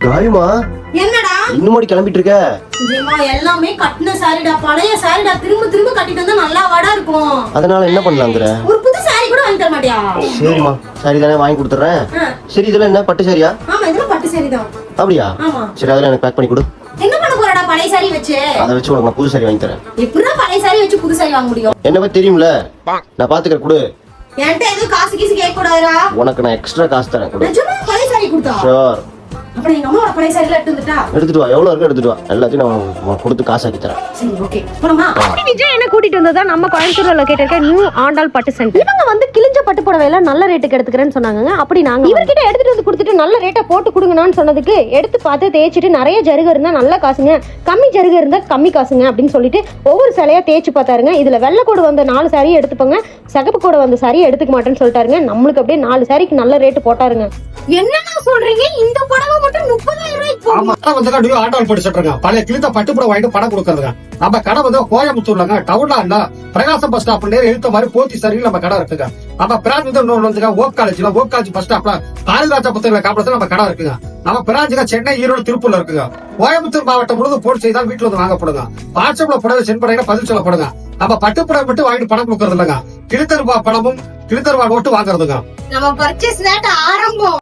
காயுமா என்னடா இன்னும் கிளம்பிட்டு இருக்க? ஜீமா எல்லாமே கட்டின சாரிடா, பழைய சாரிடா. திரும்ப திரும்ப கட்டிட்டு வந்தா நல்லா வாடா இருக்கும். அதனால என்ன பண்ணலாங்கிற? ஒரு புது சாரி கூட வாங்கி தர மாட்டியா? சரிம்மா, சாரி தானே வாங்கி கொடுத்துறேன். சரி, இதெல்லாம் என்ன பட்டு சாரியா? ஆமா, இதெல்லாம் பட்டு சாரி தான். அப்படியா? ஆமா. சரி, அதெல்லாம் எனக்கு பேக் பண்ணி கொடு. என்ன பண்ண போறடா பழைய சாரி வச்சு? அதை வச்சு உனக்கு நான் புது சாரி வாங்கி தரேன். எப்படிடா பழைய சாரி வச்சு புது சாரி வாங்க முடியும்? என்ன பத்தி தெரியும்ல, நான் பாத்துக்கிறேன். கொடு. என்கிட்ட எதுவும் காசு கீசு கேட்க கூடாதுடா. உனக்கு நான் எக்ஸ்ட்ரா காசு தரேன். கொடு. நிஜமா பழைய சாரி கொடுத்தா? ஷூர். அப்புறம் எங்க அம்மாவோட பழைய சாரில எடுத்துட்டு வா. எவ்வளவு இருக்கு எடுத்துட்டு வா. எல்லாத்தையும் நான் கொடுத்து காசு ஆக்கி தரேன். சரி, ஓகே. போலாமா? விஜய் என்ன கூட்டிட்டு வந்ததா நம்ம கோயம்புத்தூர்ல லொகேட் இருக்க நியூ ஆண்டாள் பட்டு சென்டர். இவங்க வந்து கிழிஞ்ச பட்டு புடவை எல்லாம் நல்ல ரேட்டுக்கு எடுத்துக்கிறேன்னு சொன்னாங்க. அப்படி நாங்க இவர்கிட்ட எடுத்துட்டு வந்து கொடுத்துட்டு நல்ல ரேட்டா போட்டு கொடுங்கன்னு சொன்னதுக்கு எடுத்து பார்த்து தேய்ச்சிட்டு நிறைய ஜருக இருந்தா நல்ல காசுங்க, கம்மி ஜருக இருந்தா கம்மி காசுங்க அப்படின்னு சொல்லிட்டு ஒவ்வொரு சிலையா தேய்ச்சி பார்த்தாருங்க. இதுல வெள்ளை கோடு வந்த 4 சாரியை எடுத்துப்பாங்க, சகப்பு கோடு வந்த சாரியை எடுத்துக்க மாட்டேன்னு சொல்லிட்டாருங்க. நம்மளுக்கு அப்படியே 4 சாரிக்கு நல்ல ரேட்டு போட்டாருங்க. என்னன்னா சொல்றீங்க? இந்த புடவை மட்டும் 30,000 ரூபாய்க்கு ஆமா, வந்து நியூ ஆண்டாள் பட்டு செட்டுங்க. பழைய கிழித்த பட்டு புடவை வாங்கிட்டு பணம் கொடுக்கறதுங்க. நம்ம கடை வந்து கோயம்புத்தூர்லங்க, டவுன்ல பிரகாசம் பஸ் ஸ்டாப் எழுத்த மாதிரி போத்தி சரியில் நம்ம கடை இருக்குங்க. நம்ம பிரான்ச் வந்து இன்னொன்று வந்துங்க, ஓக் காலேஜ் பஸ் ஸ்டாப்ல காளிராஜா புத்தக காப்படத்துல நம்ம கடை இருக்குங்க. நம்ம பிராஞ்சுங்க சென்னை, ஈரோடு, திருப்பூர்ல இருக்குங்க. கோயம்புத்தூர் மாவட்டம் முழுவதும் போன் செய்தால் வீட்டுல வந்து வாங்கப்படுங்க. வாட்ஸ்அப்ல புடவை சென்ட் பண்ணீங்கன்னா பதில் சொல்லப்படுங்க. நம்ம பட்டு புடவை மட்டும் வாங்கிட்டு பணம் கொடுக்கறது இல்லைங்க, கிழித்தருவா பணமும் கிழித்தருவா நோட்டு வாங்குறதுங்க. நம்ம பர்ச்சேஸ் ரேட் ஆரம்பம்.